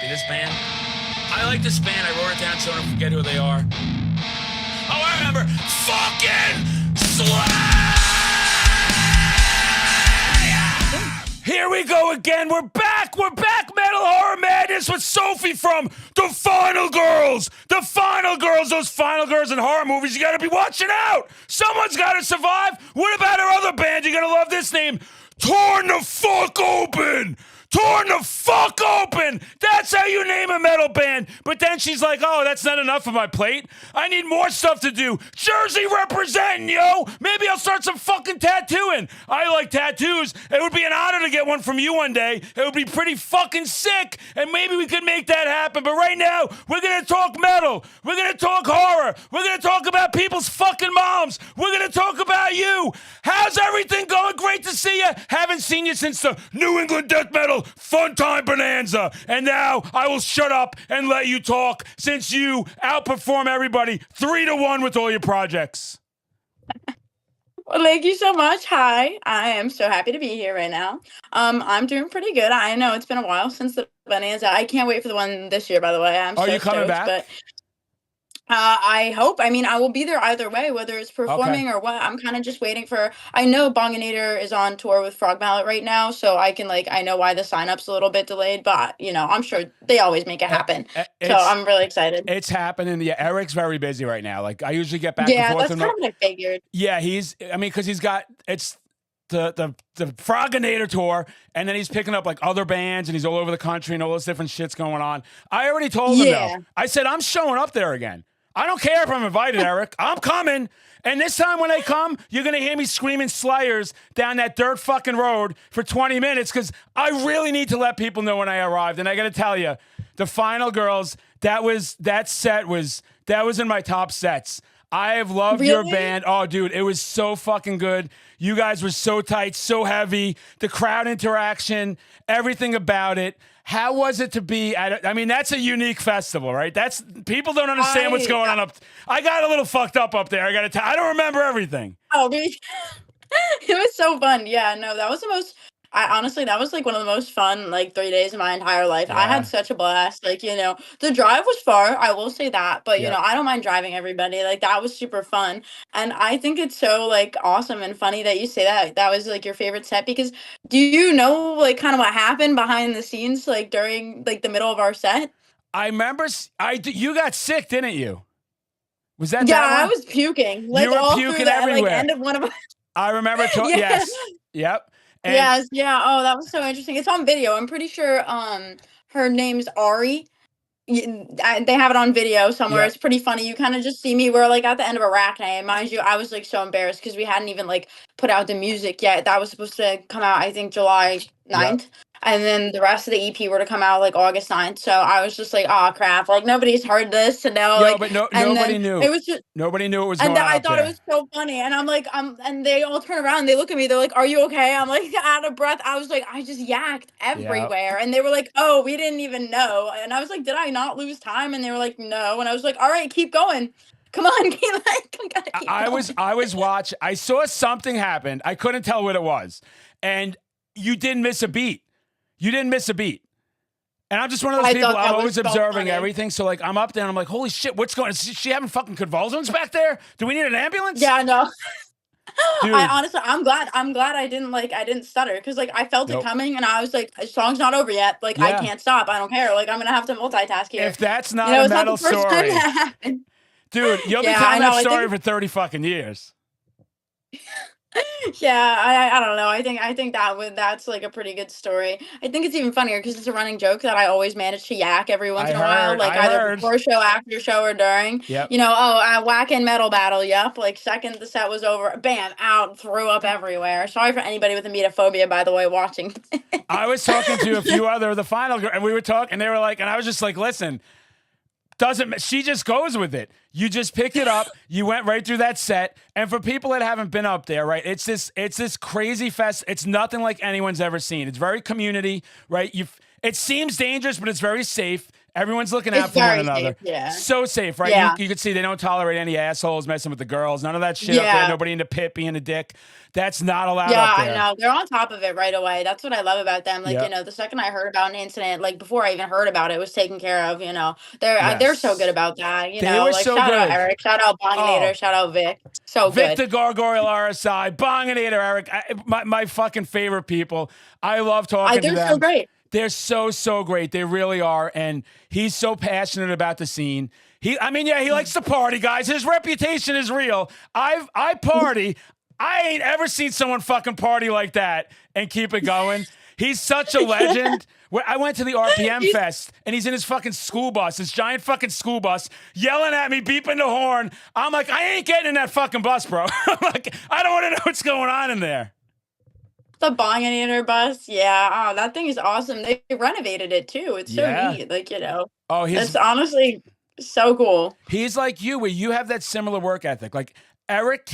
This band? I like this band. I wrote it down so I don't forget who they are. Oh, I remember. Fucking Slay! Here we go again. We're back. We're back. Metal Horror Madness with Sophie from The Final Girls. The Final Girls. Those Final Girls in horror movies. You got to be watching out. Someone's got to survive. What about our other band? You're going to love this name. Torn the Fuck Open. Torn the fuck open! That's how you name a metal band. But then she's like, oh, that's not enough of my plate. I need more stuff to do. Jersey representing, yo! Maybe I'll start some fucking tattooing. I like tattoos. It would be an honor to get one from you one day. It would be pretty fucking sick. And maybe we could make that happen. But right now, we're gonna talk metal. We're gonna talk horror. We're gonna talk about people's fucking moms. We're gonna talk about you. How's everything going? Great to see you. Haven't seen you since the New England Death Metal Fun Time Bonanza. And now I will shut up and let you talk since you outperform everybody 3-1 with all your projects. Well, thank you so much. Hi, I am so happy to be here right now. I'm doing pretty good. I know it's been a while since the Bonanza. I can't wait for the one this year, by the way. Are you coming back? But I hope. I mean, I will be there either way, whether it's performing or what. I'm kind of just waiting for. I know Bonginator is on tour with Frog Mallet right now, so I can I know why the sign up's a little bit delayed, but I'm sure they always make it happen. So I'm really excied. It's happening. Yeah, Eric's very busy right now. I usually get back and forth. Yeah, that's kind of what I figured. Yeah, because he's got the Froginator tour, and then he's picking up other bands, and he's all over the country, and all those different shits going on. I already told him though. I said I'm showing up there again. I don't care if I'm invited, Eric. I'm coming. And this time when I come, you're going to hear me screaming Slayers down that dirt fucking road for 20 minutes because I really need to let people know when I arrived. And I got to tell you, the Final Girls, that was in my top sets. I have loved your band. Oh, dude, it was so fucking good. You guys were so tight, so heavy. The crowd interaction, everything about it. How was it to be at I mean, that's a unique festival, right? People don't understand what's going on up. I got a little fucked up there. I got to tell I don't remember everything. Oh, it was so fun. Yeah, no, that was the most honestly, that was one of the most fun 3 days of my entire life. Yeah. I had such a blast. The drive was far, I will say that, but I don't mind driving everybody. That was super fun. And I think it's so awesome and funny that you say that was your favorite set, because do you know kind of what happened behind the scenes during the middle of our set? I remember you got sick, didn't you? Was that Yeah, that one? I was puking. You were puking everywhere. End of one of I remember yes. Yep. And yes, yeah. Oh, that was so interesting. It's on video. I'm pretty sure her name's Ari. They have it on video somewhere. Yeah. It's pretty funny. You kind of just see me. We're at the end of a rack night. And mind you, I was so embarrassed because we hadn't even put out the music yet. That was supposed to come out, I think, July 9th. Yep. And then the rest of the EP were to come out August 9th. So I was just oh crap, nobody's heard this. And now but nobody knew. It was just nobody knew it was going on. And I thought it was so funny. And I'm and they all turn around and they look at me, they're are you okay? I'm out of breath. I was I just yacked everywhere. Yep. And they were oh, we didn't even know. And I was did I not lose time? And they were no. And I was all right, keep going. Come on, we gotta keep going. I was watching. I saw something happen. I couldn't tell what it was. And you didn't miss a beat. You didn't miss a beat. And I'm just one of those people, I'm always observing everything. So I'm up there and I'm holy shit, what's going on? Is she having fucking convulsions back there? Do we need an ambulance? Yeah, no. I honestly, I'm glad I didn't stutter because I felt it coming and I was the song's not over yet. I can't stop. I don't care. I'm gonna have to multitask here. If that's not a metal story, dude, you'll be telling that story for 30 fucking years. Yeah, I don't know. I think that's a pretty good story. I think it's even funnier because it's a running joke that I always manage to yak every once in a while, either before show, after show, or during. Yep. Whack-in metal battle. Yep. Second the set was over, bam, out, threw up everywhere. Sorry for anybody with emetophobia, by the way, watching. I was talking to a few other of the Final Girls, and we were talking, and they were and I was just listen. She just goes with it. You just picked it up. You went right through that set. And for people that haven't been up there, right? It's this crazy fest. It's nothing like anyone's ever seen. It's very community, right? It seems dangerous, but it's very safe. Everyone's looking out It's for one very safe. another. Yeah. So safe, right? Yeah. You can see they don't tolerate any assholes messing with the girls. None of that shit up there. Yeah. Nobody in the pit being a dick. That's not allowed Yeah, up I there. know. They're on top of it right away. That's what I love about them. Like, Yep. the second I heard about an incident, like before I even heard about it, was taken care of. They're so good Yes. about that. They were Like so shout out good. Eric, shout out Bonginator, Oh, shout out Vic. So good. Victor Gargoyle RSI, Bonginator Eric, my fucking favorite people. I love talking to They're so them. great. They're so great. They really are. And he's so passionate about the scene. He likes to party, guys. His reputation is real. I party. I ain't ever seen someone fucking party like that and keep it going. He's such a legend. I went to the RPM Fest, and he's in his fucking school bus, this giant fucking school bus, yelling at me, beeping the horn. I'm like, I ain't getting in that fucking bus, bro. I'm like, I don't want to know what's going on in there. The Bonginator bus. Yeah. Oh, that thing is awesome. They renovated it too. It's so Yeah. neat. Like, Oh, it's honestly so cool. he's like you, where you have that similar work ethic. Like Eric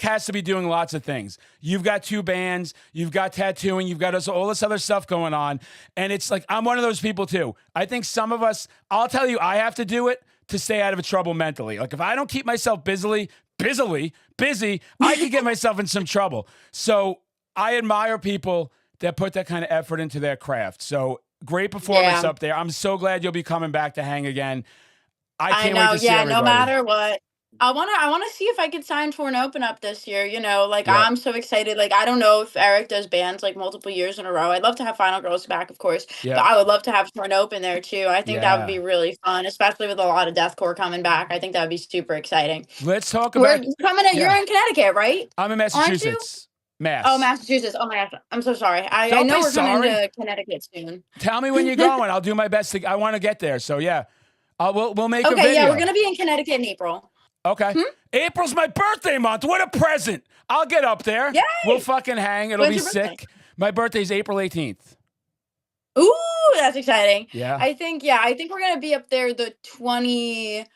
has to be doing lots of things. You've got 2 bands, you've got tattooing, you've got all this other stuff going on. And it's like, I'm one of those people too. I think some of us, I'll tell you, I have to do it to stay out of trouble mentally. Like if I don't keep myself busy, I could get myself in some trouble. So I admire people that put that kind of effort into their craft. So great performance up there. I'm so glad you'll be coming back to hang again. I can't wait to see everybody. No matter what. I wanna see if I could sign for an open up this year. Like Yep. I'm so excited. Like I don't know if Eric does bands like multiple years in a row. I'd love to have Final Girls back, of course, Yep. but I would love to have for an open there too. I think that would Yeah. be really fun, especially with a lot of deathcore coming back. I think that would be super exciting. Let's talk We're about. coming in. Yeah. You're in Connecticut, right? I'm in Aren't you? Massachusetts. Mass. Oh, Massachusetts. Oh my gosh, I'm so sorry. I Don't know be we're coming sorry. to Connecticut soon. Tell me when you're going. I'll do my best to. I want to get there. So yeah, we'll make a Okay, video. yeah, we're gonna be in Connecticut in April. Okay. April's my birthday month. What a present. I'll get up there. Yay! We'll fucking hang. It'll When's be your birthday? sick. My birthday's April 18th. Ooh, that's exciting. Yeah. I think we're gonna be up there the 26th.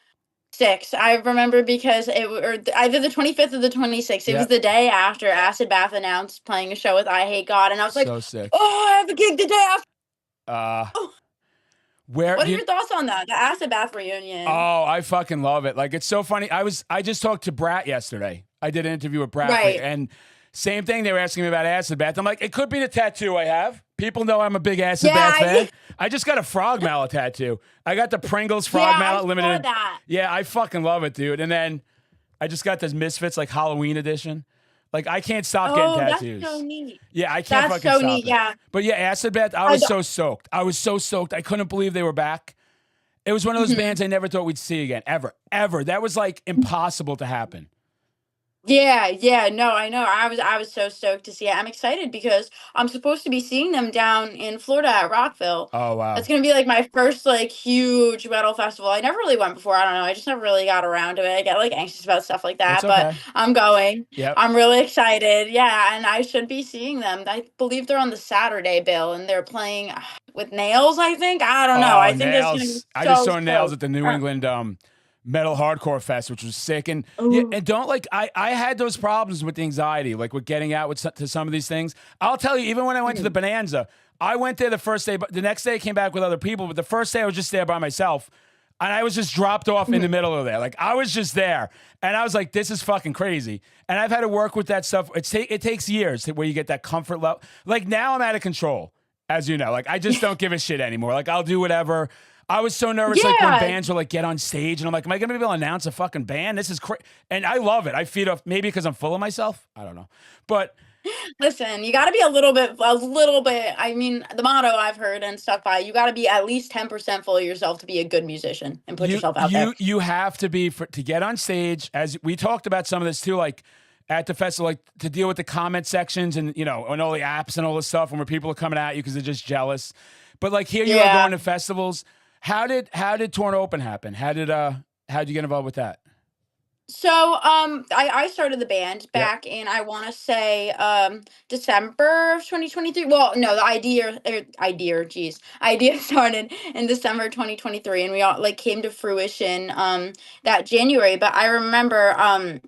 I remember because either the 25th or the 26th. It was Yep. the day after Acid Bath announced playing a show with I Hate God, and I was like, So sick. oh, I have a gig the day after. Where What are your thoughts on that? The Acid Bath reunion. Oh, I fucking love it. Like, it's so funny. I just talked to Brat yesterday. I did an interview with Brat. Right. And same thing. They were asking me about Acid Bath. I'm like, it could be the tattoo I have. People know I'm a big Acid Bath fan. I just got a frog mallet tattoo. I got the Pringles frog mallet limited. I saw that. Yeah, I fucking love it, dude. And then I just got this Misfits like Halloween edition. Like, I can't stop getting tattoos. That's so neat. Yeah, I can't That's fucking so stop neat, it. yeah. But yeah, Acid Bath, I was so stoked. I was so stoked. I couldn't believe they were back. It was one of those bands I never thought we'd see again, ever. That was like impossible to happen. Yeah, no, I know. I was so stoked to see it. I'm excited because I'm supposed to be seeing them down in Florida at Rockville. Oh, wow. That's gonna be like my first like huge metal festival. I never really went before. I don't know. I just never really got around to it. I get like anxious about stuff like that, It's okay. but I'm going. Yep. I'm really excited. Yeah, and I should be seeing them. I believe they're on the Saturday bill, and they're playing with Nails. I think. I don't know. Oh, I think it's Nails. gonna be I just so saw Nails dope. at the New England Metal Hardcore Fest, which was sick. And yeah, and don't like I had those problems with the anxiety, like with getting out to some of these things. I'll tell you, even when I went to the Bonanza, I went there the first day, but the next day I came back with other people. But the first day I was just there by myself, and I was just dropped off in the middle of there. Like I was just there, and I was like, "This is fucking crazy." And I've had to work with that stuff. It takes years where you get that comfort level. Like now I'm out of control, as you know. Like I just don't give a shit anymore. Like I'll do whatever. I was so nervous, like when bands were like get on stage, and I'm like, am I gonna be able to announce a fucking band? This is crazy, and I love it. I feed off maybe because I'm full of myself. I don't know, but Listen, you got to be a little bit. I mean, the motto I've heard and stuff by you got to be at least 10% full of yourself to be a good musician and put yourself out there. You have to be to get on stage. As we talked about some of this too, like at the festival, like to deal with the comment sections and and all the apps and all this stuff, and where people are coming at you because they're just jealous. But like here you are going to festivals. How did Torn Open happen? How'd you get involved with that? So I started the band back in I want to say December of 2023. Well, no, the idea started in December 2023, and we all like came to fruition that January. But I remember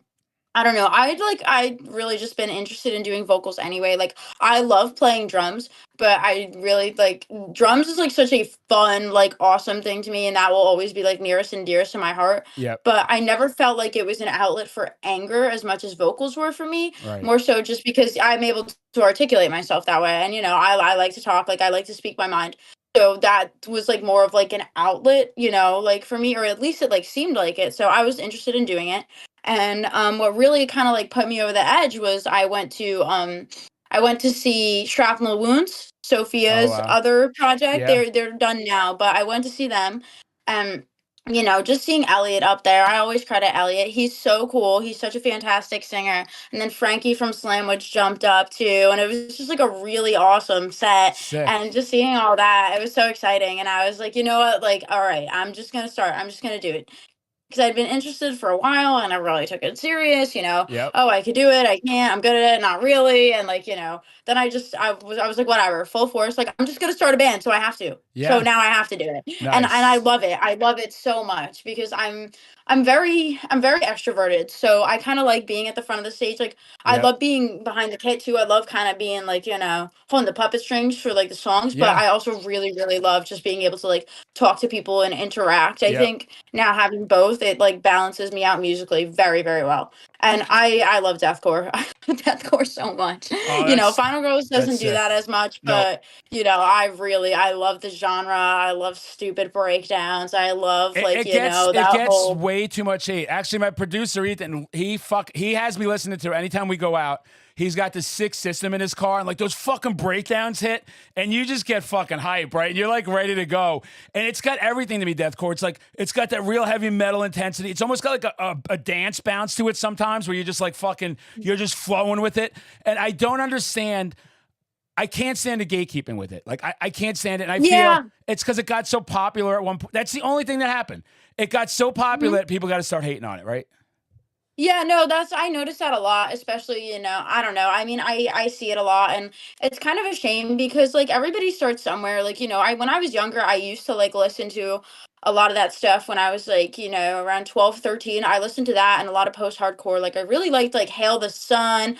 I don't know. I really just been interested in doing vocals anyway. Like I love playing drums, but I really like drums is like such a fun, like awesome thing to me, and that will always be like nearest and dearest to my heart. Yep. But I never felt like it was an outlet for anger as much as vocals were for me. Right. More so just because I'm able to articulate myself that way. And I like to talk, like I like to speak my mind. So that was like more of like an outlet, like for me, or at least it like seemed like it. So I was interested in doing it. And what really kind of like put me over the edge was I went to see Shrapnel Wounds, Oh Sophia's wow. other project. Yeah. They're done now, but I went to see them, and just seeing Elliot up there, I always credit Elliot. He's so cool. He's such a fantastic singer. And then Frankie from Slamwich jumped up too, and it was just like a really awesome set. Sick. And just seeing all that, it was so exciting. And I was like, you know what? Like, all right, I'm just gonna start. I'm just gonna do it because I'd been interested for a while and I really took it serious. Yep. Oh, I could do it, I can't, I'm good at it, not really. And like, then I was like, whatever, full force, like I'm just gonna start a band, so I have to. So Yeah. now I have to do it. And I Nice. love it. I love it so much because I'm very extroverted. So I kind of like being at the front of the stage. Like I Yep. love being behind the kit too. I love kind of being like, holding the puppet strings for like the songs, but Yeah. I also really, really love just being able to like talk to people and interact. I Yep. think now having both, it like balances me out musically very, very well. And I love deathcore. I love deathcore so much. Oh, that's Final Girls that's doesn't do sick. that as much, No, but I love the genre. I love stupid breakdowns. I love like, it that gets whole. way too much hate. Actually, my producer Ethan, he has me listening to it anytime we go out. He's got the Six System in his car, and like those fucking breakdowns hit, and you just get fucking hype, right? And you're like ready to go. And it's got everything to be deathcore. It's got that real heavy metal intensity. It's almost got like a dance bounce to it sometimes, where you're just like fucking, you're just flowing with it. And I don't understand. I can't stand the gatekeeping with it. Like I can't stand it. And I feel Yeah. it's because it got so popular at one point. That's the only thing that happened. It got so popular that people got to start hating on it, right? Yeah, no, I noticed that a lot, especially, I don't know. I mean, I see it a lot, and it's kind of a shame because like everybody starts somewhere. Like, I when I was younger, I used to like listen to a lot of that stuff when I was like, around 12, 13. I listened to that and a lot of post-hardcore. Like I really liked like Hail the Sun,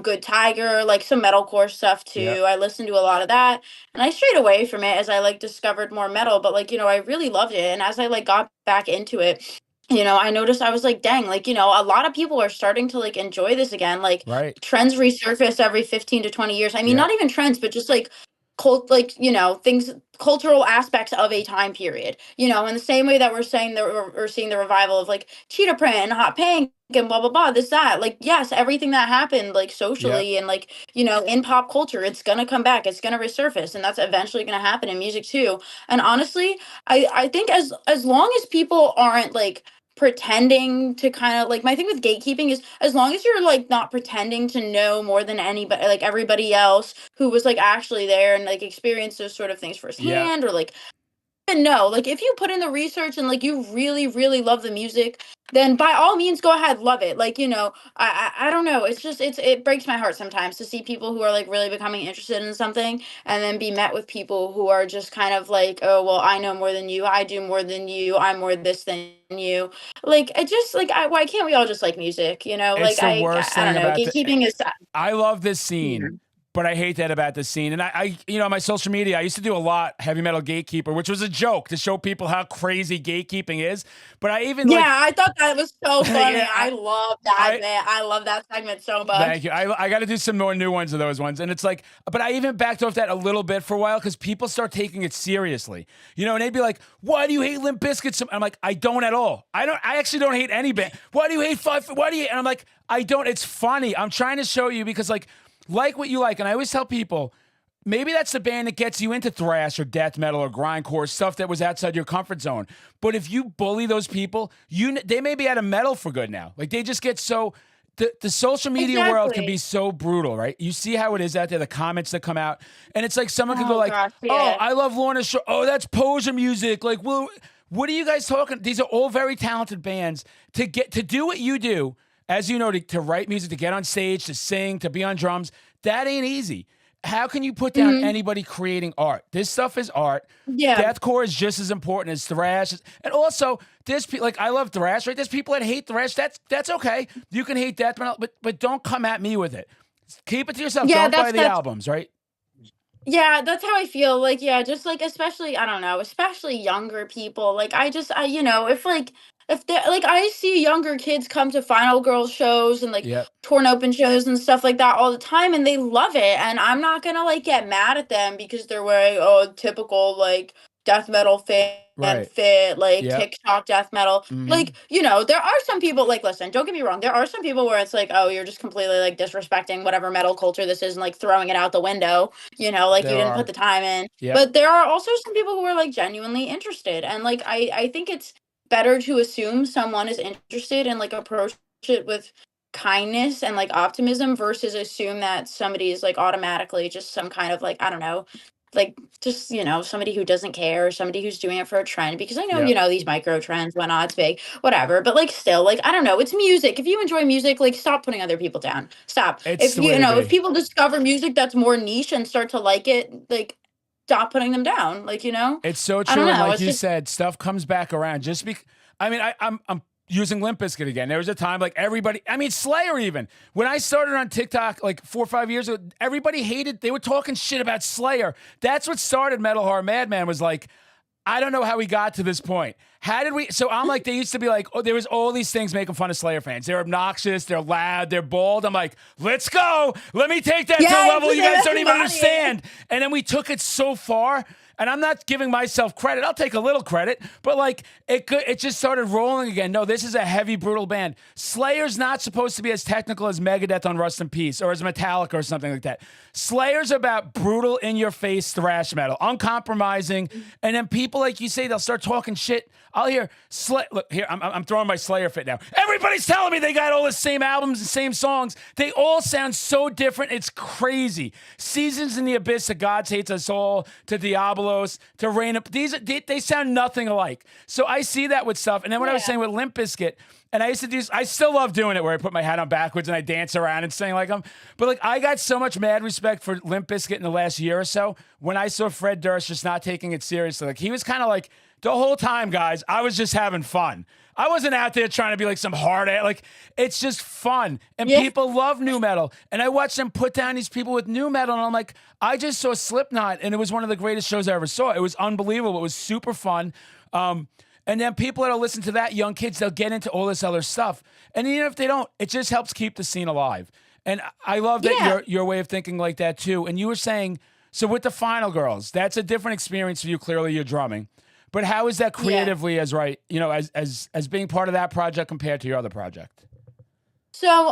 Good Tiger, like some metalcore stuff Yep. too. I listened to a lot of that. And I strayed away from it as I like discovered more metal, but like, I really loved it. And as I like got back into it, I noticed I was like, dang, like, a lot of people are starting to like enjoy this again. Like Right. trends resurface every 15 to 20 years. I mean, not Yep. even trends, but just like like, things, cultural aspects of a time period. In the same way that we're saying that we're seeing the revival of like cheetah print and hot pink and blah blah blah, this, that. Like, yes, everything that happened like Yep. socially and like, in pop culture, it's gonna come back, it's gonna resurface, and that's eventually gonna happen in music too. And honestly, I think as long as people aren't like pretending to kind of like, my thing with gatekeeping is as long as you're like not pretending to know more than anybody, like everybody else who was like actually there and like experienced those sort of things Yep. firsthand, or like, and no, like if you put in the research and like you really, really love the music, then by all means go ahead, love it. Like, I don't know. It's just it breaks my heart sometimes to see people who are like really becoming interested in something and then be met with people who are just kind of like, oh well, I know more than you, I do more than you, I'm more this than you. Like it just like why can't we all just like music? It's Like the worst I don't thing know. about the. Gatekeeping is I love this yeah. scene, but I hate that about the scene. And on my social media, I used to do a lot heavy metal gatekeeper, which was a joke to show people how crazy gatekeeping is. But I even Yeah, like, I thought that was so funny. yeah, I love that, I, man. I love that segment so thank much. you. I got to do some more new ones of those ones. And it's like, but I even backed off that a little bit for a while because people start taking it seriously. And they'd be like, why do you hate Limp Bizkit? I'm like, I don't at all. I actually don't hate any band. Why do you hate why do you hate? And I'm like, I don't. It's funny. I'm trying to show you because like what you like. And I always tell people, maybe that's the band that gets you into thrash or death metal or grindcore, stuff that was outside your comfort zone. But if you bully those people, they may be out of metal for good now. Like they just get so. The social media world can be Exactly. so brutal, right? You see how it is out there, the comments that come out, and it's like someone could go Oh like, gosh, "Oh, yeah. I love Lorna Shore. Oh, that's poser music." Like, well, what are you guys talking? These are all very talented bands to do what you do, as you know, to write music, to get on stage, to sing, to be on drums. That ain't easy. how can you put down Mhm. anybody creating art? This stuff is art. Yeah. Deathcore is just as important as thrash. And also, there's people like I love thrash, right? There's people that hate thrash. That's okay. You can hate death metal, but don't come at me with it. Keep it to yourself. Yeah, Don't buy that's the that's albums, right? Yeah, that's how I feel. Like, yeah, just like especially, I don't know, especially younger people. Like, if they like I see younger kids come to Final Girls shows and like Yep. torn open shows and stuff like that all the time and they love it. And I'm not gonna like get mad at them because they're wearing typical like death metal fan Right. fit, like Yep. TikTok death metal. Mm-hmm. Like, there are some people like listen, don't get me wrong, there are some people where it's like, oh, you're just completely like disrespecting whatever metal culture this is and like throwing it out the window. Like you There didn't put are. the time in. Yep. But there are also some people who are like genuinely interested. And like I think it's better to assume someone is interested and like approach it with kindness and like optimism versus assume that somebody is like automatically just some kind of like, I don't know, like just somebody who doesn't care or somebody who's doing it for a trend because I know Yep. these micro trends whatnot it's big whatever but like still like I don't know it's music if you enjoy music like stop putting other people down stop It's if the way to if be. people discover music that's more niche and start to like it like stop putting them down like It's so I don't true, and know like it's you just said, stuff comes back around. I mean, I'm using Limp Bizkit again. There was a time like everybody. I mean, Slayer even. When I started on TikTok like 4 or 5 years ago, everybody hated. They were talking shit about Slayer. That's what started Metal Horror Madman. Was like, I don't know how we got to this point. How did we? So I'm like, they used to be like, oh, there was all these things making fun of Slayer fans. They're obnoxious, they're loud, they're bald. I'm like, let's go. Let me take that to yeah a I level just you say guys that's don't even funny. understand. And then we took it so far. And I'm not giving myself credit. I'll take a little credit, but like it just started rolling again. No, this is a heavy, brutal band. Slayer's not supposed to be as technical as Megadeth on Rust in Peace or as Metallica or something like that. Slayer's about brutal, in-your-face thrash metal, uncompromising. And then people, like you say, they'll start talking shit. I'll hear look here. I'm throwing my Slayer fit now. Everybody's telling me they got all the same albums and same songs. They all sound so different. It's crazy. Seasons in the Abyss to God's Hates Us All to Diabolos to Rain Up. They sound nothing alike. So I see that with stuff. And then when I was saying with Limp Bizkit, and I used to do I still love doing it where I put my hat on backwards and I dance around and sing like them. But like I got so much mad respect for Limp Bizkit in the last year or so when I saw Fred Durst just not taking it seriously. Like he was kind of like the whole time, guys, I was just having fun. I wasn't out there trying to be like some hard ass. Like it's just fun, and Yeah. people love new metal. And I watched them put down these people with new metal, and I'm like, I just saw Slipknot, and it was one of the greatest shows I ever saw. It was unbelievable. It was super fun. And then people that'll listen to that, young kids, they'll get into all this other stuff. And even if they don't, it just helps keep the scene alive. And I love that your way of thinking like that too. And you were saying, so with the Final Girls, that's a different experience for you. Clearly, you're drumming. But how is that creatively as being part of that project compared to your other project? So,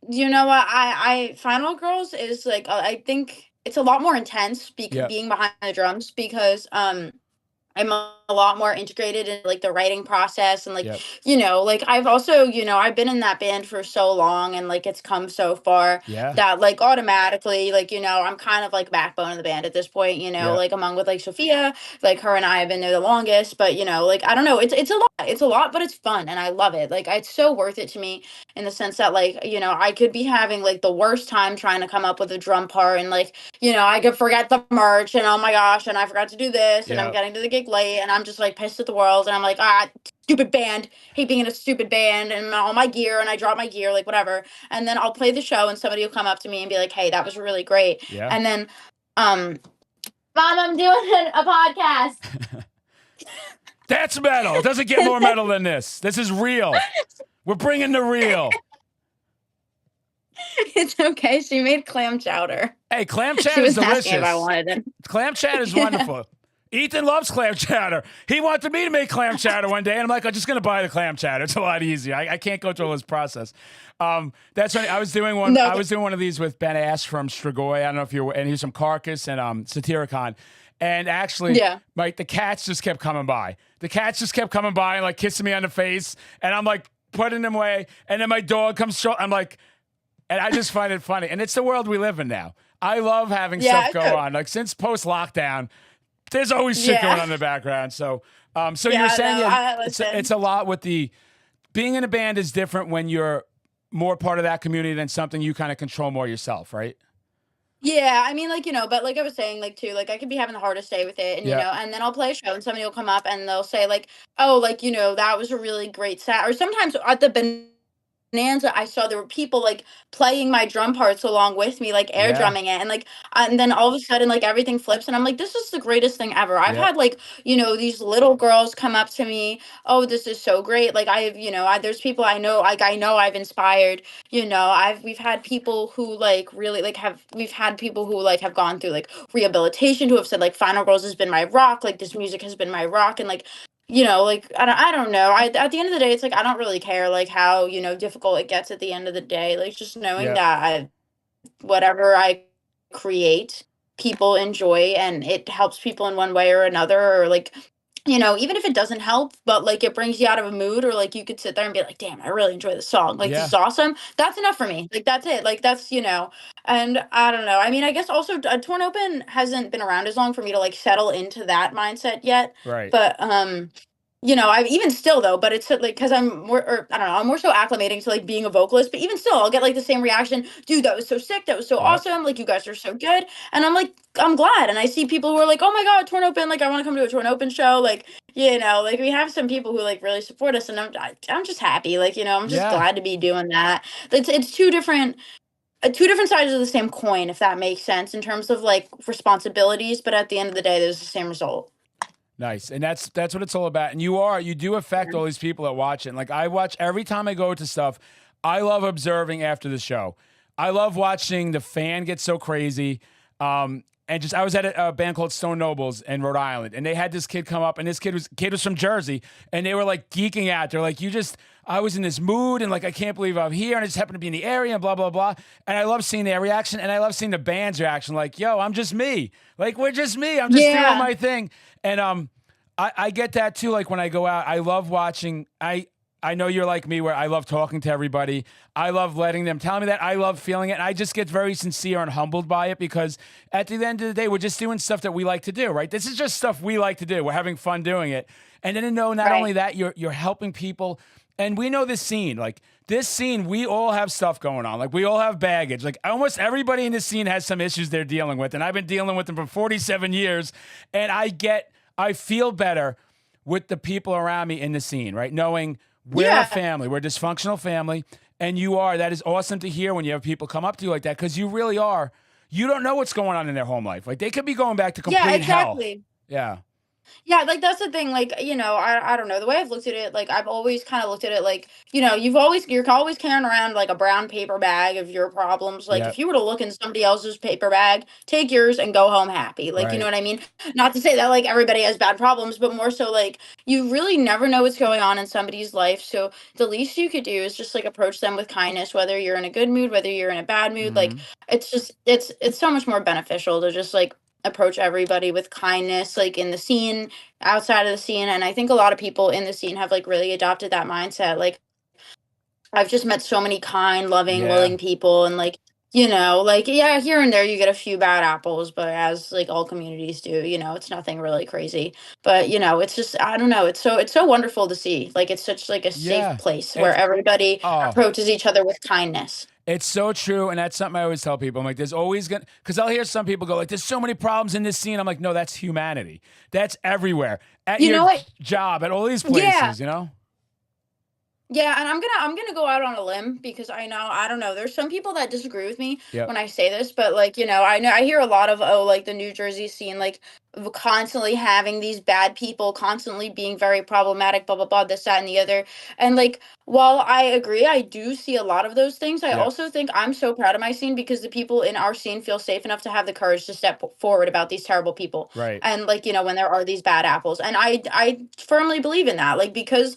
you know what? I Final Girls is like I think it's a lot more intense Yep. being behind the drums because I'm a lot more integrated in like the writing process and like Yep. like I've also I've been in that band for so long and like it's come so far Yeah. that like automatically like I'm kind of like backbone of the band at this point Yep. like among with like Sofia like her and I have been there the longest but like I don't know it's a lot but it's fun and I love it like it's so worth it to me in the sense that like I could be having like the worst time trying to come up with a drum part and like I could forget the merch and oh my gosh and I forgot to do this and I'm Yep. getting to the gig late and I'm just like pissed at the world and I'm like stupid band hate being in a stupid band and all my gear and I drop my gear like whatever and then I'll play the show and somebody will come up to me and be like hey that was really great Yeah. and then Mom I'm doing a podcast. That's metal. It doesn't get more metal than this. This is real. We're bringing the real. It's okay she made clam chowder. Hey, clam She chowder is was asking if I delicious. wanted it. Clam chowder is wonderful. Ethan loves clam chowder. He wanted me to make clam chowder one day, and I'm like, I'm just going to buy the clam chowder. It's a lot easier. I can't go through all this process. That's funny. I was doing one. No. I was doing one of these with Ben Ash from Strigoi. I don't know if you're, and he was from Carcass and Satyricon. And actually, the cats just kept coming by. The cats just kept coming by and like kissing me on the face, and I'm like putting them away. And then my dog comes. I'm like, and I just find it funny. And it's the world we live in now. I love having stuff go on. Like since post lockdown. There's always shit going on in the background. So, you're saying it's a lot with the being in a band is different when you're more part of that community than something you kind of control more yourself, right? Yeah, I mean, like, but like I was saying, like, too, like, I could be having the hardest day with it, and, Yeah, and then I'll play a show and somebody will come up and they'll say, like, "Oh, like, that was a really great set." Or sometimes at the bonanza, I saw there were people, like, playing my drum parts along with me, like, air yeah, drumming it, and, like, and then all of a sudden, like, everything flips, and I'm like, "This is the greatest thing ever." I've yep, had, like, these little girls come up to me, "Oh, this is so great." Like, there's people I know, like, I know I've inspired. We've had people who, like, really, like, have we've had people who, like, have gone through, like, rehabilitation, who have said, like, Final Girls has been my rock, like, this music has been my rock, and, like, like, I don't know. At the end of the day, it's like I don't really care, like, how, difficult it gets at the end of the day. Like, just knowing yeah, that whatever I create, people enjoy, and it helps people in one way or another, or, like, even if it doesn't help, but, like, it brings you out of a mood, or, like, you could sit there and be like, "Damn, I really enjoy this song. Like, this is yeah, awesome." That's enough for me. Like, that's it. Like, and I don't know. I mean, I guess also Torn Open hasn't been around as long for me to, like, settle into that mindset yet. right. But I've even still though, but it's like because I'm more, or I don't know, I'm more so acclimating to, like, being a vocalist. But even still, I'll get, like, the same reaction. Dude, that was so sick. That was so Yep. awesome. Like, you guys are so good. And I'm like, I'm glad. And I see people who are like, oh my god, Torn Open. Like, I want to come to a Torn Open show. Like, like, we have some people who, like, really support us, and I'm just happy. Like, I'm just Yeah. glad to be doing that. It's two different sides of the same coin, if that makes sense, in terms of, like, responsibilities. But at the end of the day, there's the same result. Nice. And that's what it's all about. And you do affect all these people that watch it. And, like, I watch every time I go to stuff, I love observing after the show. I love watching the fan get so crazy. And just I was at a band called Stone Nobles in Rhode Island, and they had this kid come up, and this kid was from Jersey, and they were, like, geeking out. They're like, I was in this mood, and, like, I can't believe I'm here, and I just happened to be in the area, and blah blah blah. And I love seeing their reaction, and I love seeing the band's reaction, like, yo, I'm just me, like, we're just me, I'm just doing Yeah. my thing. And I get that too. Like, when I go out, I love watching. I know you're like me, where I love talking to everybody. I love letting them tell me that. I love feeling it. And I just get very sincere and humbled by it, because at the end of the day, we're just doing stuff that we like to do, right? This is just stuff we like to do. We're having fun doing it. And then to know not only Right. that, you're helping people. And we know this scene. Like, this scene, we all have stuff going on. Like, we all have baggage. Like, almost everybody in this scene has some issues they're dealing with. And I've been dealing with them for 47 years. And I feel better with the people around me in the scene, right? Knowing we're a Yeah. family, we're a dysfunctional family, and you are. That is awesome to hear when you have people come up to you like that, because you really are. You don't know what's going on in their home life. Like, they could be going back to Yeah. complete hell. Exactly. Yeah, Yeah, like, that's the thing, like, I don't know, the way I've looked at it, like, I've always kind of looked at it like, you're always carrying around, like, a brown paper bag of your problems. Like, yeah, if you were to look in somebody else's paper bag, take yours and go home happy. Like, you know right. what I mean? Not to say that, like, everybody has bad problems, but more so, like, you really never know what's going on in somebody's life. So the least you could do is just, like, approach them with kindness, whether you're in a good mood, whether you're in a bad mood. Like, Hmm. it's so much more beneficial to just, like, approach everybody with kindness, like, in the scene, outside of the scene. And I think a lot of people in the scene have, like, really adopted that mindset. Like, I've just met so many kind, loving, Yeah, willing people, and, like, like, yeah, here and there you get a few bad apples, but as, like, all communities do, it's nothing really crazy. But it's just, I don't know, it's so wonderful to see. Like, it's such, like, a safe yeah. place where It's everybody oh, approaches each other with kindness. it's so true, and that's something I always tell people. I'm like, there's always gonna, because I'll hear some people go like, "There's so many problems in this scene." I'm like, no, that's humanity. That's everywhere, at You your know what? job, at all these Yeah. places. You know? Yeah, and I'm gonna go out on a limb, because I don't know. There's some people that disagree with me Yep. when I say this, but, like, I hear a lot of, oh, like, the New Jersey scene, like, constantly having these bad people, constantly being very problematic, blah blah blah, this, that, and the other. And, like, while I agree, I do see a lot of those things. I Yep. also think I'm so proud of my scene, because the people in our scene feel safe enough to have the courage to step forward about these terrible people. Right. And, like, when there are these bad apples, and I firmly believe in that, like, because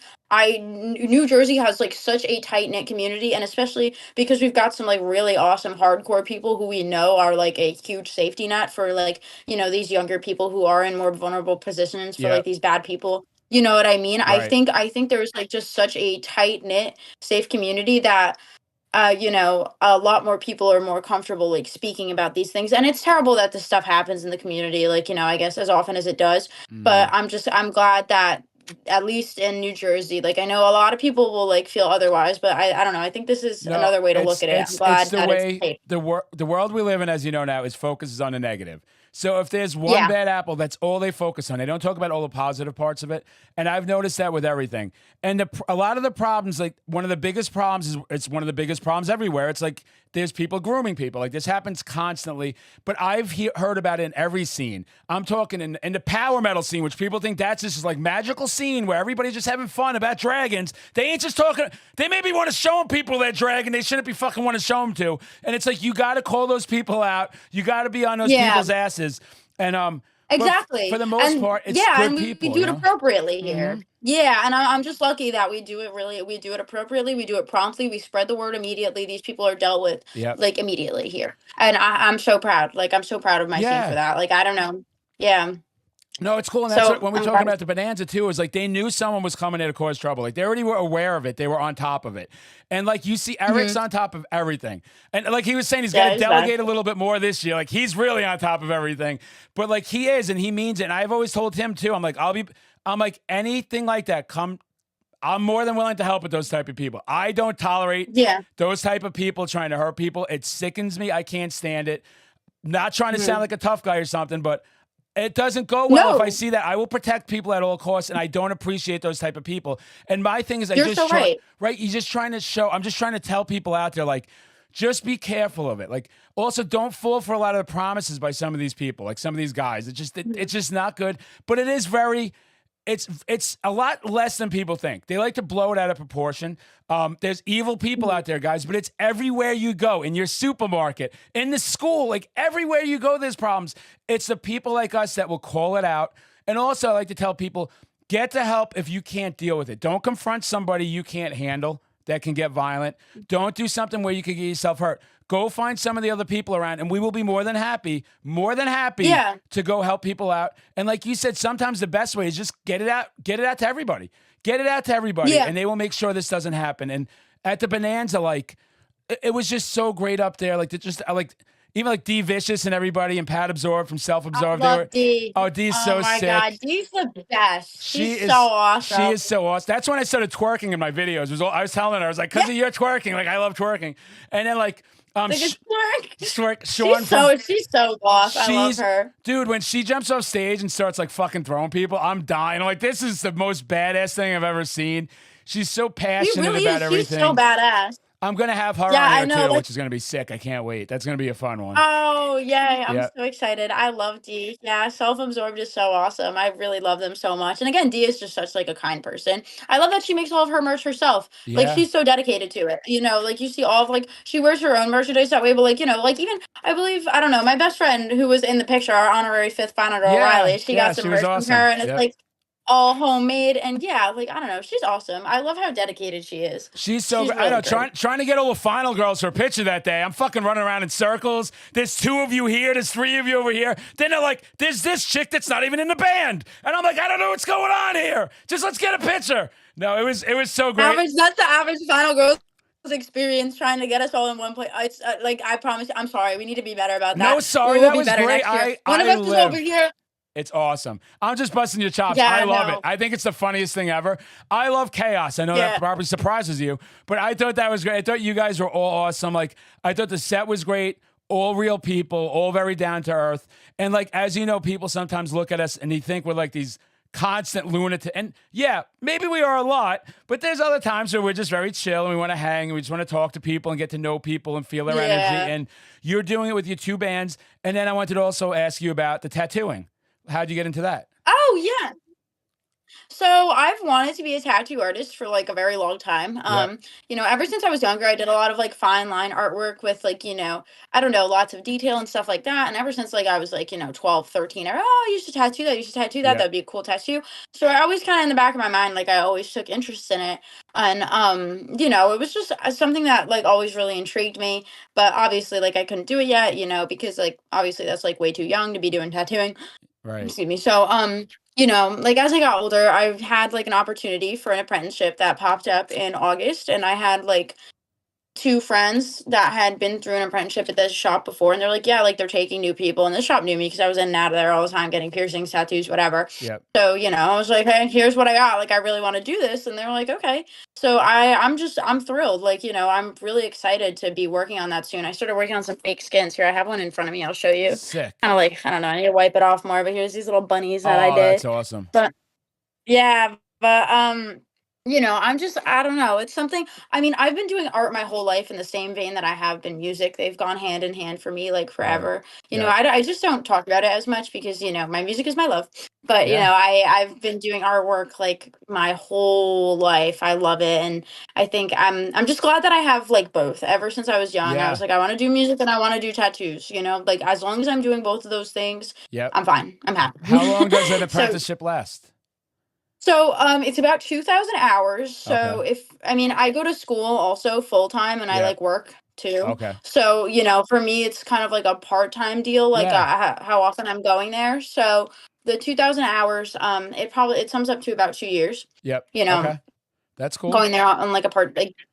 New Jersey has, like, such a tight knit community, and especially because we've got some, like, really awesome hardcore people who we know are, like, a huge safety net for, like, these younger people who are in more vulnerable positions for, like, Yep. these bad people. You know what I mean? Right. I think there's, like, just such a tight knit, safe community that a lot more people are more comfortable, like, speaking about these things. And it's terrible that this stuff happens in the community, like, I guess as often as it does. But Hmm. I'm glad that at least in New Jersey. Like I know a lot of people will like feel otherwise, but I don't know. I think this is No, another way to look it's at it. I'm it's glad the that it's way paid. the world we live in, as you know now, is focuses on the negative. So if there's one Yeah. bad apple, that's all they focus on. They don't talk about all the positive parts of it. And I've noticed that with everything. And a lot of the problems, like one of the biggest problems is it's one of the biggest problems everywhere. It's like there's people grooming people. Like this happens constantly. But I've heard about it in every scene. I'm talking in the power metal scene, which people think that's just like magical scene where everybody's just having fun about dragons. They ain't just talking. They maybe want to show people that dragon. They shouldn't be fucking want to show them to. And it's like you got to call those people out. You got to be on those Yeah. people's asses. And but for Exactly. the most And part, it's yeah, good and we people, do you it know. appropriately Mm-hmm. here. Yeah, and I'm just lucky that we do it appropriately, we do it promptly, we spread the word immediately. These people are dealt with Yep. like immediately here. And I'm so proud. Like I'm so proud of my scene for Yeah. that. Like I don't know. Yeah. No, it's cool, and that's what So when we're I'm talking glad. about the Bonanza too. Is like they knew someone was coming in to cause trouble. Like they already were aware of it. They were on top of it, and like you see, Eric's Hmm. on top of everything. And like he was saying, he's got Yeah, to he's bad. delegate a little bit more this year. Like he's really on top of everything. But like he is, and he means it. And I've always told him too. I'm like anything like that. I'm more than willing to help with those type of people. I don't tolerate Yeah. those type of people trying to hurt people. It sickens me. I can't stand it. Not trying to sound Hmm. like a tough guy or something, but it doesn't go well if I No, see that. I will protect people at all costs, and I don't appreciate those type of people. And my thing is, I you're just so try, right. right? You're just trying to show. I'm just trying to tell people out there, like, just be careful of it. Like, also don't fall for a lot of the promises by some of these people, like some of these guys. It's just not good. But it is very. It's a lot less than people think. They like to blow it out of proportion. There's evil people Mhm. out there, guys, but it's everywhere you go, in your supermarket, in the school, like everywhere you go, there's problems. It's the people like us that will call it out. And also, I like to tell people, get the help if you can't deal with it. Don't confront somebody you can't handle that can get violent. Don't do something where you could get yourself hurt. Go find some of the other people around, and we will be more than happy Yeah. to go help people out. And like you said, sometimes the best way is just get it out to everybody. Get it out to everybody, Yeah. and they will make sure this doesn't happen. And at the Bonanza, like it was just so great up there. Like I like even like D Vicious and everybody and Pat Absorbed from Self I Absorbed. They love were Dee. D's Oh so my sick. God, Dee's the best. She She's so she awesome. is so awesome. That's when I started twerking in my videos. I was telling her, I was like, because Yeah, of your twerking, like I love twerking. And then like like it's work. Sean from She's so boss. I love she's her. dude, when she jumps off stage and starts like fucking throwing people, I'm dying. I'm like, this is the most badass thing I've ever seen. She's so She passionate really about is. She's so everything. badass. I'm gonna have her Yeah, on I here know. too, Like, which is gonna be sick. I can't wait. That's gonna be a fun one. oh yay! I'm Yeah. so excited. I love Dee. Yeah, self-absorbed is so awesome. I really love them so much. And again, Dee is just such like a kind person. I love that she makes all of her merch herself. Like Yeah. she's so dedicated to it. You know, like you see all of like she wears her own merchandise that way. But like like even I believe I don't know my best friend who was in the picture, our honorary fifth final girl Yeah. Riley. She Yeah. got She some was merch from awesome. her, and it's Yep. like all homemade. And yeah, like I don't know, she's awesome. I love how dedicated she is. She's so She's great. I really know, great. trying to get all the final girls for a picture that day. I'm fucking running around in circles. There's two of you here. There's three of you over here. Then they're like, there's this chick that's not even in the band. And I'm like, I don't know what's going on here. Just let's get a picture. No, it was so great. Average, that's the average final girls experience trying to get us all in one place. It's like I promise. I'm sorry. We need to be better about No, that. We sorry, will that be was better great. next year. One of I us is over live. here. It's awesome. I'm just busting your chops. I Yeah, love it. no. I think it's the funniest thing ever. I love chaos. I know that Yeah. probably surprises you, but I thought that was great. I thought you guys were all awesome. Like, I thought the set was great. All real people, all very down to earth. And like, as you know, people sometimes look at us and they think we're like these constant lunatic. And yeah, maybe we are a lot, but there's other times where we're just very chill and we want to hang and we just want to talk to people and get to know people and feel their energy. Yeah. And you're doing it with your two bands. And then I wanted to also ask you about the tattooing. How'd you get into that? Oh yeah. So I've wanted to be a tattoo artist for like a very long time. Yep. Ever since I was younger, I did a lot of like fine line artwork with like, I don't know, lots of detail and stuff like that. And ever since like I was like, 12, 13, you should tattoo that, you should tattoo that. Yep. That'd be a cool tattoo. So I always kind of in the back of my mind, like I always took interest in it. And it was just something that like always really intrigued me. But obviously like I couldn't do it yet, because like obviously that's like way too young to be doing tattooing. Right. Excuse me. So, like as I got older, I've had like an opportunity for an apprenticeship that popped up in August, and I had like two friends that had been through an apprenticeship at this shop before, and they're like, yeah, like they're taking new people, and the shop knew me because I was in and out of there all the time, getting piercings, tattoos, whatever. Yep. So, I was like, hey, here's what I got. Like, I really want to do this, and they're like, okay. So I'm thrilled. Like, I'm really excited to be working on that soon. I started working on some fake skins here. I have one in front of me. I'll show you. Sick. Kind of like, I don't know. I need to wipe it off more, but here's these little bunnies that I Oh, that's did. awesome. But yeah, but I don't know. It's something. I mean, I've been doing art my whole life in the same vein that I have been music. They've gone hand in hand for me like Right. forever. Yep. I just don't talk about it as much because, my music is my love. But, Yeah. I've been doing artwork like my whole life. I love it. And I think I'm just glad that I have like both. Ever since I was young, I Yeah. was like, I want to do music and I want to do tattoos, like as long as I'm doing both of those things, Yep. I'm fine. I'm happy. How long does an So apprenticeship last? so, it's about 2,000 hours. So Okay. I go to school also full time and I Yep. like work too. Okay. So, for me, it's kind of like a part-time deal, like Yeah. how often I'm going there. So the 2,000 hours, it sums up to about 2 years, Yep. you know, Okay. That's cool. going there on like a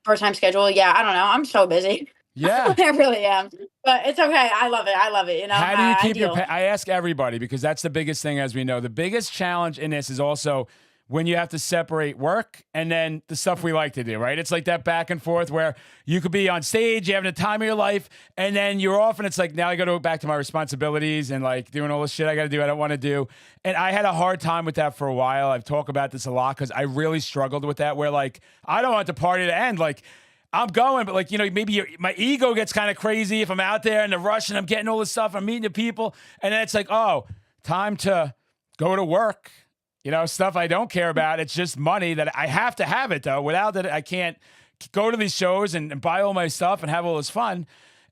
part-time schedule. Yeah. I don't know. I'm so busy. Yeah. I really am, but it's okay. I love it. I love it. How do you I keep your deal. I ask everybody because that's the biggest thing, as we know. The biggest challenge in this is also when you have to separate work and then the stuff we like to do, right? It's like that back and forth where you could be on stage, you're having the time of your life, and then you're off and it's like, now I got to go back to my responsibilities and like doing all this shit I got to do, I don't want to do. And I had a hard time with that for a while. I've talked about this a lot because I really struggled with that where like, I don't want the party to end. Like, I'm going, but like, maybe my ego gets kind of crazy if I'm out there in the rush and I'm getting all this stuff, I'm meeting the people. And then it's like, oh, time to go to work. Stuff I don't care about. It's just money that I have to have it though. Without it, I can't go to these shows and buy all my stuff and have all this fun.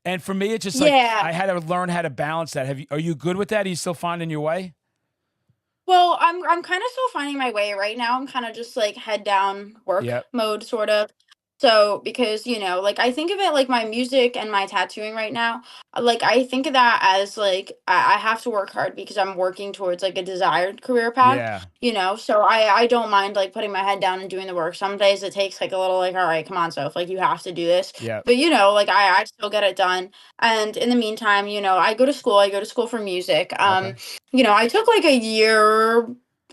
And for me, it's just like, Yeah. I had to learn how to balance that. Are you good with that? Are you still finding your way? Well, I'm kind of still finding my way right now. I'm kind of just like head down work Yep. mode sort of. So because, like I think of it like my music and my tattooing right now, like I think of that as like I have to work hard because I'm working towards like a desired career path, Yeah. So I don't mind like putting my head down and doing the work. Some days it takes like a little like, all right, come on, Soph, like you have to do this. Yep. But like I still get it done. And in the meantime, I go to school for music. Okay. I took like a year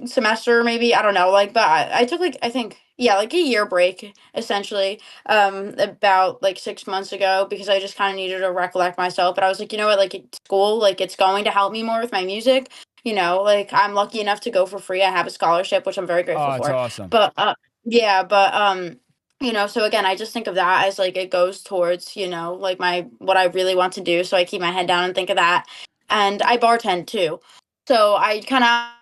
semester maybe, I don't know, like, but I took like I think yeah, like a year break essentially, about like 6 months ago because I just kind of needed to recollect myself. But I was like, you know what, like school, like it's going to help me more with my music. Like I'm lucky enough to go for free. I have a scholarship, which I'm very grateful Oh, it's for. awesome. But yeah, but so again, I just think of that as like it goes towards, like my what I really want to do. So I keep my head down and think of that. And I bartend too. So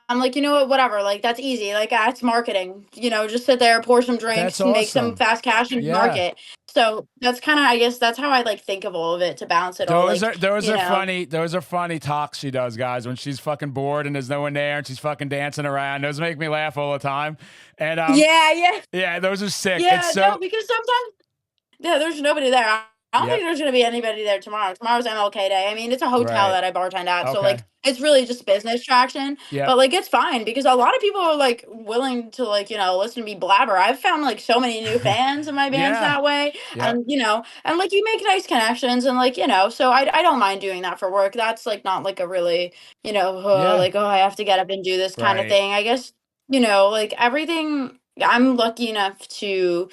I'm like, you know what, whatever, like that's easy. Like that's marketing. Just sit there, pour some That's drinks, make some awesome. fast cash and Yeah. market. So that's kind of I guess that's how I like think of all of it to balance it all. Those Like, are funny talks she does, guys, when she's fucking bored and there's no one there and she's fucking dancing around. Those make me laugh all the time. And yeah. yeah, those are sick. Yeah, It's no, so because sometimes there's nobody there. I don't think Yep. there's gonna be anybody there tomorrow. Tomorrow's MLK Day. I mean, it's a hotel Right. that I bartend at, so Okay. like it's really just business traction. Yep. But like it's fine because a lot of people are like willing to like listen to me blabber. I've found like so many new fans in my bands Yeah. that way, Yep. and and like you make nice connections and like so I don't mind doing that for work. That's like not like a really Yeah. like I have to get up and do this kind of Right. thing. I guess like everything. I'm lucky enough to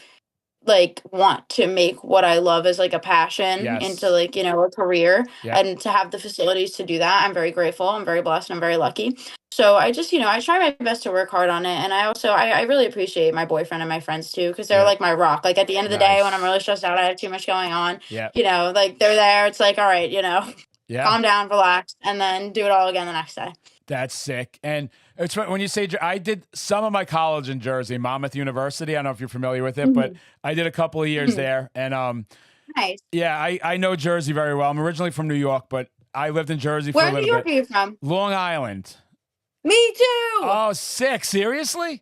like want to make what I love as like a passion into Yes. like a career Yep. and to have the facilities to do that. I'm very grateful. I'm very blessed. And I'm very lucky. So I just I try my best to work hard on it, and I also I really appreciate my boyfriend and my friends too because they're Yep. like my rock. Like at the end of the day when I'm Nice. really stressed out, I have too much going on. Yep. Like they're there. It's like all right, Yeah. calm down, relax, and then do it all again the next day. That's sick. And it's when you say I did some of my college in Jersey, Monmouth University. I don't know if you're familiar with it, but Mhm. I did a couple of years Mhm. there. And Nice. yeah, I know Jersey very well. I'm originally from New York, but I lived in Jersey for Where a in New little York bit. are you from? Long Island. Me too. Oh, sick. Seriously? I'm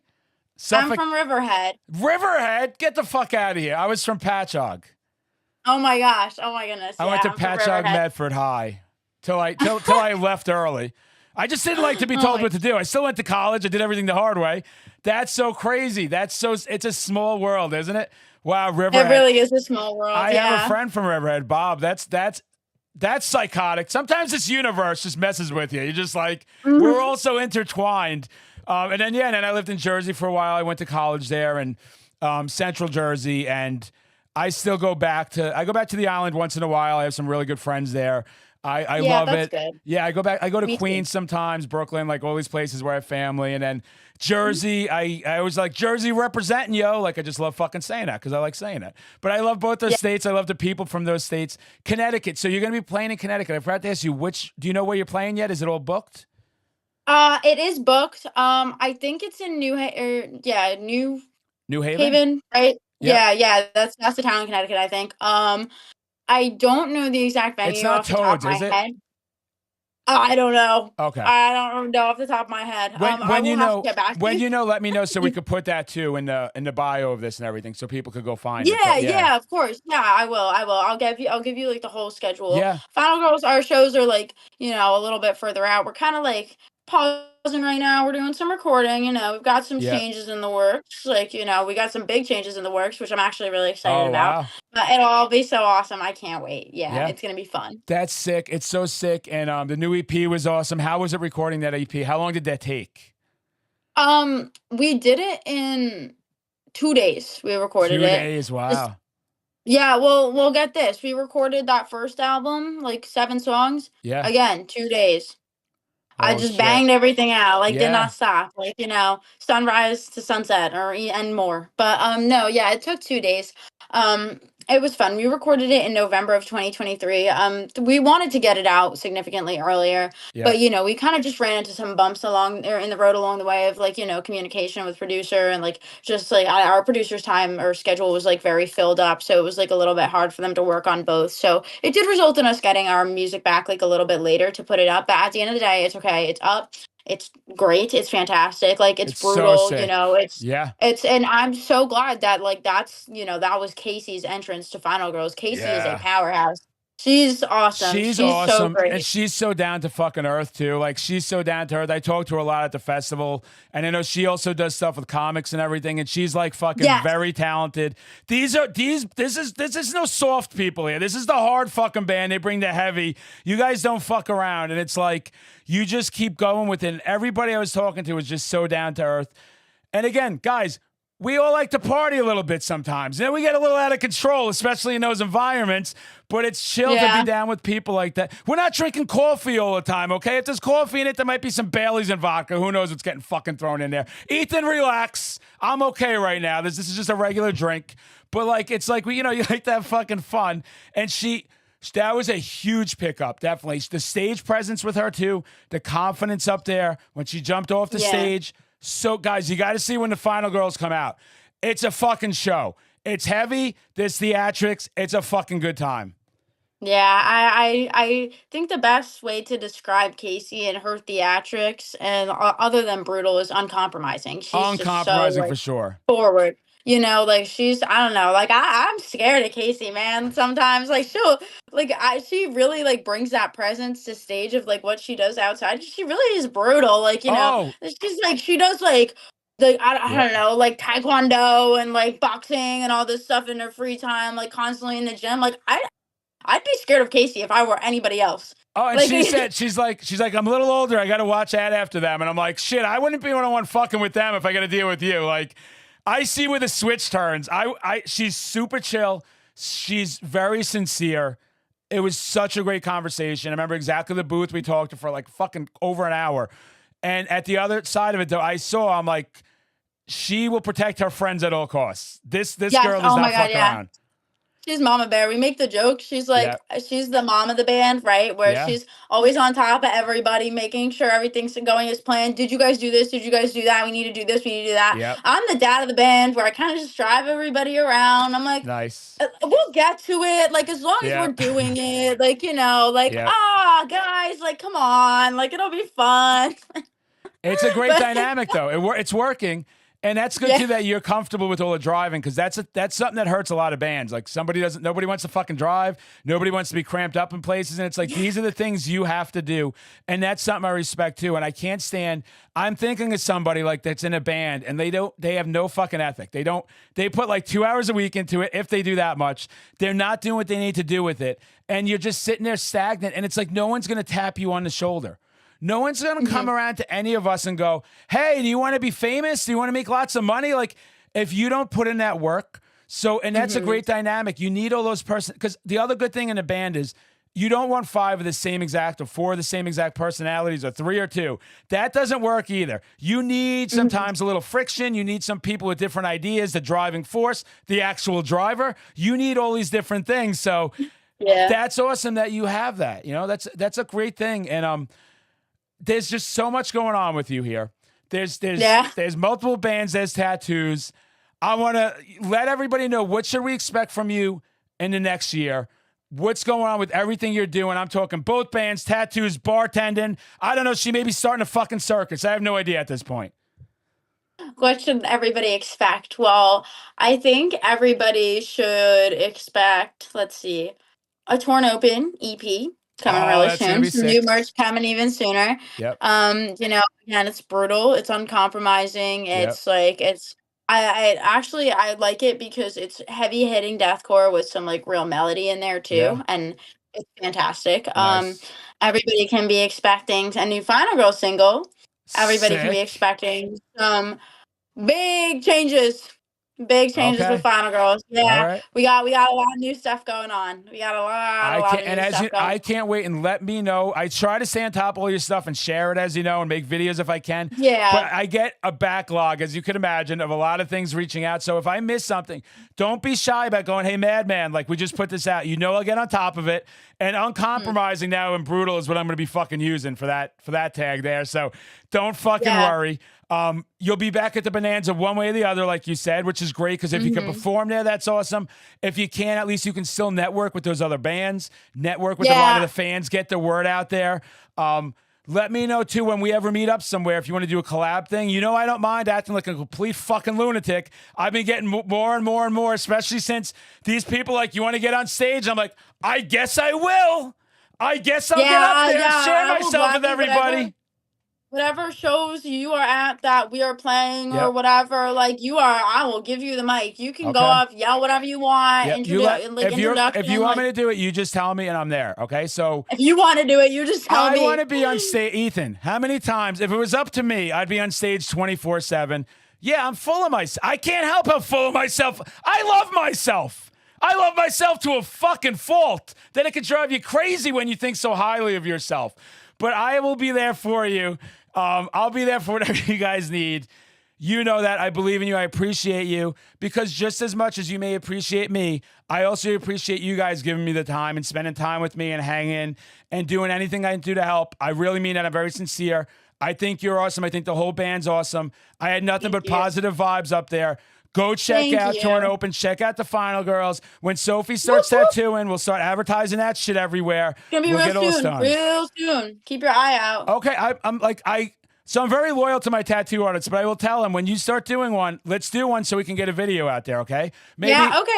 Suffolk from Riverhead. Riverhead? Get the fuck out of here. I was from Patchogue. Oh my gosh. Oh my goodness. I Yeah, went to I'm from Patchogue Riverhead. Medford High till I left early. I just didn't like to be Oh told my what to do. I still went to college. I did everything the hard way. That's so crazy. It's a small world, isn't it? Wow, It Riverhead. really is a small world. I have a Yeah. friend from Riverhead, Bob. That's psychotic. Sometimes this universe just messes with you. You're just like, we're Mhm. all so intertwined. And then I lived in Jersey for a while. I went to college there and Central Jersey, and I go back to the island once in a while. I have some really good friends there. I Yeah, love that's it. good. Yeah, I go to Me too. Queens sometimes, Brooklyn, like all these places where I have family, and then Jersey. I always like Jersey representing, yo. Like I just love fucking saying that because I like saying it. But I love both those Yeah. states. I love the people from those states. Connecticut. So you're gonna be playing in Connecticut. I forgot to ask you which. Do you know where you're playing yet? Is it all booked? It is booked. I think it's in New New Haven. Haven, right? Yep. Yeah, yeah, that's the town in Connecticut, I think. I don't know the exact It's venue not off the top of Toads, my is it? head. I don't know. Okay. I don't know off the top of my head. I will have to get back to When you. you know, let me know so we could put that too in the bio of this and everything, so people could go find it. Yeah, But yeah, yeah, of course. Yeah, I will. I will. I'll give you like the whole schedule. yeah, Final Girls, our shows are like, a little bit further out. We're kind of like pausing right now. We're doing some recording, we've got some yeah. changes in the works. Like, we got some big changes in the works, which I'm actually really excited Oh about. wow, But it'll all be so awesome. I can't wait. Yeah, yeah. it's gonna be fun. That's sick. It's so sick. And the new EP was awesome. How was it recording that EP? How long did that take? We did it in 2 days. We recorded Two it. days. Just Wow. Yeah, well, we'll get this. We recorded that first album, like 7 songs. Yeah. Again, 2 days. I Oh just shit. banged everything out, like, did Yeah. not stop, like, sunrise to sunset and more. But, no, yeah, it took 2 days. Um, it was fun. We recorded it in November of 2023. We wanted to get it out significantly earlier, Yeah. but, we kinda just ran into some bumps along or in the road along the way of, like, communication with producer and, like, just, like, our producer's time or schedule was, like, very filled up, so it was, like, a little bit hard for them to work on both. So, it did result in us getting our music back, like, a little bit later to put it up, but at the end of the day, it's okay. It's up. It's great. It's fantastic. Like, it's It's so brutal, sick. Yeah. and I'm so glad that, like, that was Casey's entrance to Final Girls. Casey is a Yeah. powerhouse. She's awesome. She's She's so awesome, and great. she's so down to fucking earth too. Like she's so down to earth. I talk to her a lot at the festival, and I know she also does stuff with comics and everything. And she's like fucking Yes. very talented. This is no soft people here. This is the hard fucking band. They bring the heavy. You guys don't fuck around, and it's like you just keep going with it. And everybody I was talking to was just so down to earth. And again, guys, we all like to party a little bit sometimes. We get a little out of control, especially in those environments. But it's chill to Yeah. be down with people like that. We're not drinking coffee all the time, okay? If there's coffee in it, there might be some Baileys and vodka. Who knows what's getting fucking thrown in there? Ethan, relax. I'm okay right now. This is just a regular drink. But like, it's like, you like to have fucking fun. And that was a huge pickup, definitely. The stage presence with her too, the confidence up there when she jumped off the Yeah. stage. So, guys, you got to see when the Final Girls come out. It's a fucking show. It's heavy. There's theatrics. It's a fucking good time. Yeah, I think the best way to describe Casey and her theatrics and other than brutal is uncompromising. She's just so Uncompromising like for sure. forward. Like she's I don't know, like I'm scared of Casey, man. Sometimes like she really like brings that presence to stage of like what she does outside. She really is brutal. Oh, She's like she does like I yeah. don't know, like taekwondo and like boxing and all this stuff in her free time, like constantly in the gym. Like I'd be scared of Casey if I were anybody else. Oh, and Like, she said, she's like, I'm a little older. I got to watch that after them. And I'm like, shit, I wouldn't be one fucking with them if I got to deal with you. Like, I see where the switch turns. She's super chill. She's very sincere. It was such a great conversation. I remember exactly the booth we talked to for like fucking over an hour. And at the other side of it, though, I'm like, she will protect her friends at all costs. This yes, girl does oh not my God, fuck yeah. around. She's Mama Bear. We make the joke. She's like, Yeah, she's the mom of the band, right? Where yeah, she's always on top of everybody, making sure everything's going as planned. Did you guys do this? Did you guys do that? We need to do this. We need to do that. yeah. I'm the dad of the band where I kind of just drive everybody around. I'm like, Nice. We'll get to it. Like, as long as Yeah, we're doing it, like, yeah. guys, like, come on. Like, it'll be fun. It's a great But dynamic, though. It's working. And that's good Yeah. too that you're comfortable with all the driving, because that's something that hurts a lot of bands. Like nobody wants to fucking drive, nobody wants to be cramped up in places, and it's like these are the things you have to do, and that's something I respect too. And I can't stand. I'm thinking of somebody like that's in a band, and they have no fucking ethic. They put like 2 hours a week into it, if they do that much. They're not doing what they need to do with it, and you're just sitting there stagnant. And it's like no one's gonna tap you on the shoulder. No one's going to come around to any of us and go, hey, do you want to be famous? Do you want to make lots of money? Like, if you don't put in that work. So, and that's a great dynamic. You need all those because the other good thing in a band is you don't want 5 of the same exact or 4 of the same exact personalities or 3 or 2. That doesn't work either. You need sometimes a little friction. You need some people with different ideas, the driving force, the actual driver. You need all these different things. So that's awesome that you have that. You know, that's a great thing. And, there's just so much going on with you here. There's multiple bands, there's tattoos. I want to let everybody know, what should we expect from you in the next year? What's going on with everything you're doing? I'm talking both bands, tattoos, bartending. I don't know. She may be starting a fucking circus. I have no idea at this point. What should everybody expect? Well, I think everybody should expect, let's see, a Torn Open EP coming really soon. Some new merch coming even sooner. Yep. You know, again, it's brutal. It's uncompromising. It's like I like it because it's heavy hitting deathcore with some like real melody in there too, and it's fantastic. Nice. Everybody can be expecting a new Final Girl single. Everybody can be expecting some big changes. Big changes with Final Girls. Yeah, we got a lot of new stuff going on. We got a lot of new stuff going on. I can't wait, and let me know. I try to stay on top of all your stuff and share it, as you know, and make videos if I can. Yeah. But I get a backlog, as you can imagine, of a lot of things reaching out. So if I miss something, don't be shy about going, hey, Madman, like we just put this out. You know I'll get on top of it. And uncompromising now and brutal is what I'm going to be fucking using for that tag there. So don't fucking worry. You'll be back at the Bonanza one way or the other, like you said, which is great, because if you can perform there, that's awesome. If you can't, at least you can still network with those other bands, network with a lot of the fans, get the word out there. Let me know, too, when we ever meet up somewhere, if you want to do a collab thing. You know I don't mind acting like a complete fucking lunatic. I've been getting more and more and more, especially since these people like, you want to get on stage? I'm like, I guess I will. I guess I'll get up there and share myself with everybody. Whatever shows you are at that we are playing or whatever, like I will give you the mic. You can go up, yell whatever you want. If you want me to do it, you just tell me and I'm there. Okay, so if you want to do it, you just tell me. I want to be on stage. Ethan, how many times? If it was up to me, I'd be on stage 24/7. Yeah, I'm full of myself. I can't help how full of myself. I love myself. I love myself to a fucking fault. Then it can drive you crazy when you think so highly of yourself. But I will be there for you. I'll be there for whatever you guys need. You know that. I believe in you. I appreciate you, because just as much as you may appreciate me, I also appreciate you guys giving me the time and spending time with me and hanging and doing anything I can do to help. I really mean that. I'm very sincere. I think you're awesome. I think the whole band's awesome. I had nothing but positive vibes up there. Go check out Torn Open. Check out the Final Girls. When Sophie starts tattooing, we'll start advertising that shit everywhere. It's gonna be real soon. Keep your eye out. Okay, so I'm very loyal to my tattoo artists, but I will tell them, when you start doing one, let's do one so we can get a video out there, okay? Okay,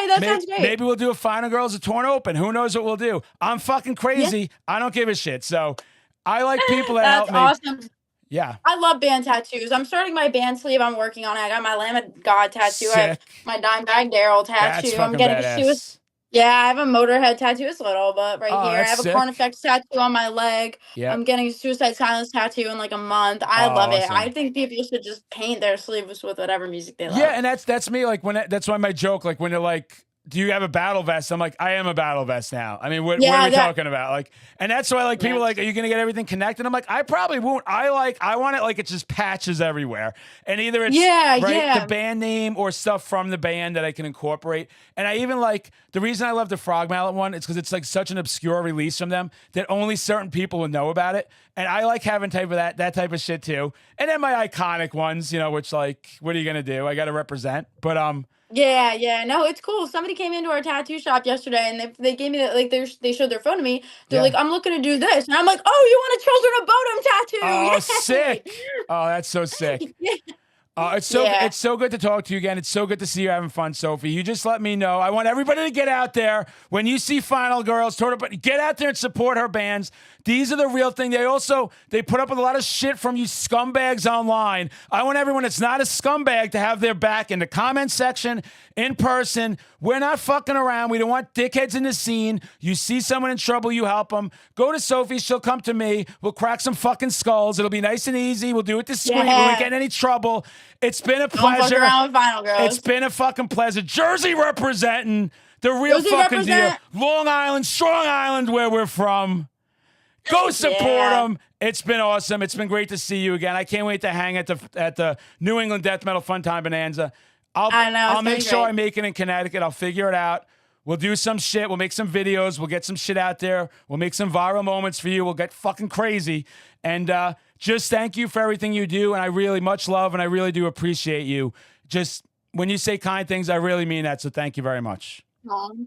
that sounds great. Maybe we'll do a Final Girls, a Torn Open. Who knows what we'll do? I'm fucking crazy. I don't give a shit. So I like people that help me. That's awesome. Yeah. I love band tattoos. I'm starting my band sleeve. I'm working on it. I got my Lamb of God tattoo. Sick. I have my Dimebag Daryl tattoo. That's I'm getting badass. I have a Motorhead tattoo. It's little, but here. I have sick. a Corn Effects tattoo on my leg. Yep. I'm getting a Suicide Silence tattoo in like a month. I love it. Awesome. I think people should just paint their sleeves with whatever music they love. Yeah, and that's me. Like that's why my joke. Like when they're like, do you have a battle vest? I'm like, I am a battle vest now. I mean, what are we talking about? Like, and that's why people like, are you gonna get everything connected? I'm like, I probably won't. I want it like it's just patches everywhere, and either it's the band name or stuff from the band that I can incorporate. And I even like the reason I love the Frog Mallet one. It's because it's like such an obscure release from them that only certain people will know about it. And I like having that type of shit too. And then my iconic ones, which like, what are you gonna do? I got to represent, but no, it's cool. Somebody came into our tattoo shop yesterday and they gave me that, like, they showed their phone to me. They're like, I'm looking to do this. And I'm like, oh, you want a Children of Bodom tattoo? Oh, sick. Oh, that's so sick. Yeah. It's so good to talk to you again. It's so good to see you having fun, Sophie. You just let me know. I want everybody to get out there when you see Final Girls. Get out there and support her bands. These are the real thing. They put up with a lot of shit from you scumbags online. I want everyone that's not a scumbag to have their back in the comment section, in person. We're not fucking around. We don't want dickheads in the scene. You see someone in trouble, you help them. Go to Sophie. She'll come to me. We'll crack some fucking skulls. It'll be nice and easy. We'll do it discreet. Yeah. We won't get in any trouble. It's been a Don't fuck pleasure. around with Final Girls. It's been a fucking pleasure. Jersey representing the real Jersey fucking represent. deal. Long Island, Strong Island, where we're from. Go support them. It's been awesome. It's been great to see you again. I can't wait to hang at the New England Death Metal Fun Time Bonanza. I'll make sure I make it in Connecticut. I'll figure it out. We'll do some shit. We'll make some videos. We'll get some shit out there. We'll make some viral moments for you. We'll get fucking crazy. And just thank you for everything you do. And I really much love and I really do appreciate you. Just when you say kind things, I really mean that. So thank you very much.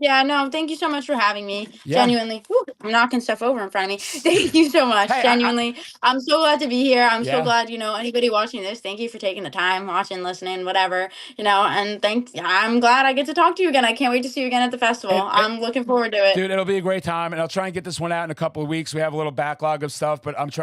Yeah, no, thank you so much for having me. Yeah. Genuinely. Woo, I'm knocking stuff over in front of me. Thank you so much. Hey, Genuinely. I'm so glad to be here. I'm Yeah. so glad, anybody watching this, thank you for taking the time, watching, listening, whatever, and I'm glad I get to talk to you again. I can't wait to see you again at the festival. I'm looking forward to it. Dude, it'll be a great time. And I'll try and get this one out in a couple of weeks. We have a little backlog of stuff, but I'm trying